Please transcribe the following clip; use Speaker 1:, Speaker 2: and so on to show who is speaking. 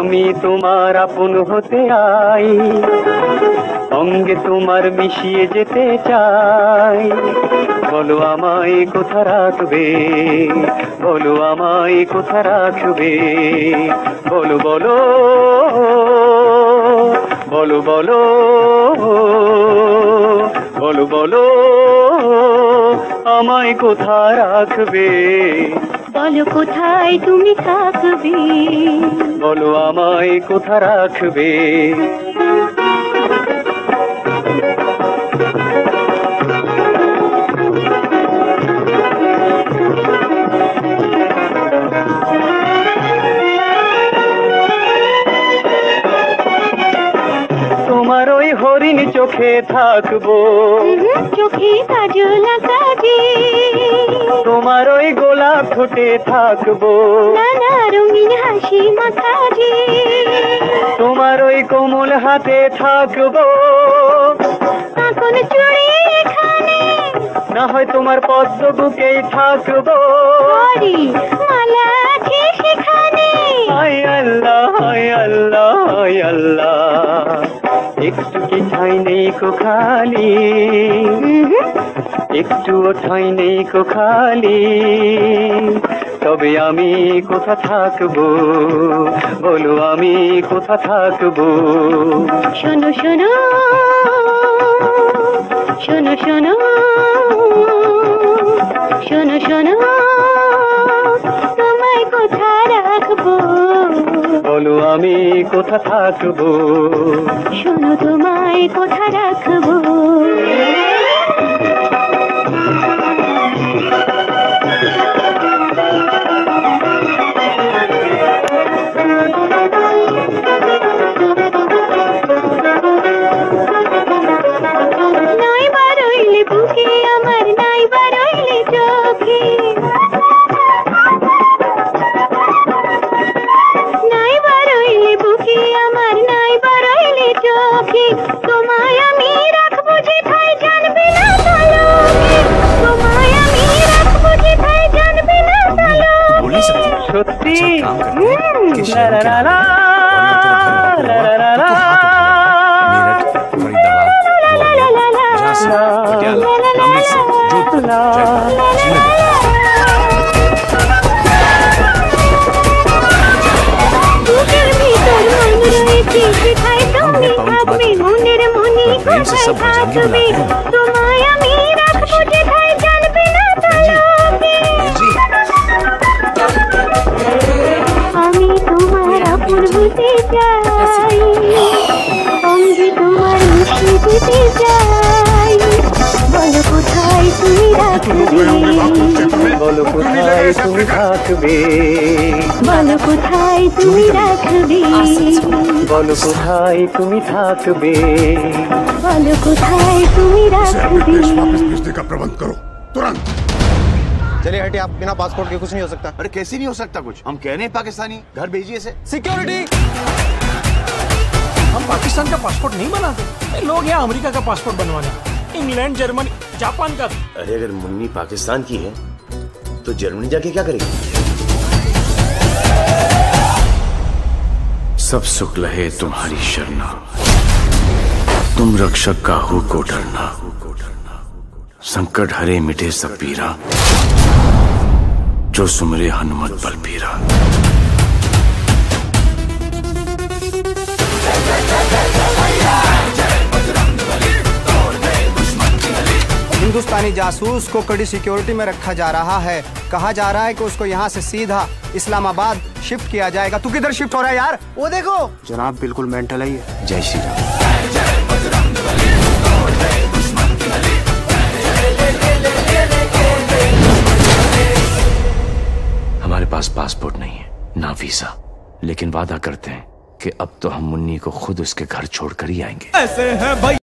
Speaker 1: আমি তোমার আপন হতে আই, অঙ্গে তোমার মিশিয়ে যেতে চাই। বলো আমায় কোথা রাখবে, বলো আমায় কোথা রাখবে, বলো বলো বলো বলো বলো বলো আমায় কোথা রাখবে,
Speaker 2: বলো কোথায় তুমি থাকবে,
Speaker 1: বলো আমায় কোথা রাখবে। তোমার ওই হরিণ চোখে থাকবো,
Speaker 2: চোখে কাজল কাজে,
Speaker 1: তোমার ওই গোলাপ ঠোঁটে থাকবো,
Speaker 2: নানা রঙিন হাসি মাখাজে,
Speaker 1: তোমার ওই কোমল হাতে থাকবো,
Speaker 2: এখন চুড়ি এখানে,
Speaker 1: না হয় তোমার পদ্ম বুকেই থাকবো।
Speaker 2: হরি মালা আছে সেখানে,
Speaker 1: হায় আল্লাহ হায় আল্লাহ হায় আল্লাহ, একটু কি ঠাঁই নেই কো খালি, একটুও ঠাঁই নেই কো খালি, তবে আমি কোথা থাকবো, বলো আমি কোথা থাকবো।
Speaker 2: শোনো শোনো শোনো শোনো শোনো শোনো, তোমায় কোথা রাখবো,
Speaker 1: বলো আমি কোথা থাকবো।
Speaker 2: শোনো তোমায় কোথা রাখবো। নাই বারইলে বুকে আমার, নাই বারইলে চোখে, নাই বারইলে বুকে আমার, নাই বারইলে চোখে, তোমায় আমি রাখবো যেথায় জানবে না তালুকে, তোমায় আমি রাখবো যেথায় জানবে না তালুকে।
Speaker 1: সত্যি
Speaker 3: ला ला ला ला ला ला ला, मेरठ, फरीदाबाद, ग्वालियर, झांसी, पटियाला, अमृतसर, जोधपुर, जयपुर, श्रीनगर।
Speaker 2: हमने पवन कुमार
Speaker 3: प्रेम से सब भजनगी बुलाते हैं।
Speaker 2: তোমায় আমি রাখবো যেথায় জানবে না তালুকে, আমি তোমার আপন হতে চাই, অঙ্গে তোমার মিশিয়ে দিতে চাই। বলো কোথায় তুমি রাখবে,
Speaker 1: বলো কোথায় তুমি থাকবে,
Speaker 2: বলো কোথায় তুমি রাখবে,
Speaker 1: বলো কোথায় তুমি থাকবে।
Speaker 2: বলো কোথায় তুমি রাখবে।
Speaker 4: वापस भेजने का प्रबंध करो तुरंत।
Speaker 5: चलिए हटिए, आप बिना पासपोर्ट के कुछ नहीं हो सकता।
Speaker 6: अरे कैसे नहीं हो सकता कुछ, हम कह रहे हैं पाकिस्तानी, घर भेजिए इसे।
Speaker 7: सिक्योरिटी, हम पाकिस्तान का पासपोर्ट नहीं बनाते, लोग यहाँ अमेरिका का पासपोर्ट बनवाना, इंग्लैंड, जर्मनी, जापान का।
Speaker 6: अरे अगर मुन्नी पाकिस्तान की है तो जर्मनी जाके क्या करेगी?
Speaker 3: सब सुख लहे तुम्हारी शरणा, तुम रक्षक काहू को डरना, संकट हरे मिटे सब पीरा, जो सुमरे हनुमत बलबीरा।
Speaker 5: हिंदुस्तानी जासूस को कड़ी सिक्योरिटी में रखा जा रहा है। कहा जा रहा है कि उसको यहाँ से सीधा इस्लामाबाद शिफ्ट किया जाएगा। तू किधर शिफ्ट हो रहा है यार? वो देखो
Speaker 6: जनाब बिल्कुल मेंटल है ये।
Speaker 3: जय श्री राम। हमारे पास पासपोर्ट नहीं है ना वीजा, लेकिन वादा करते हैं कि अब तो हम मुन्नी को खुद उसके घर छोड़कर ही आएंगे।
Speaker 7: ऐसे हैं भाई।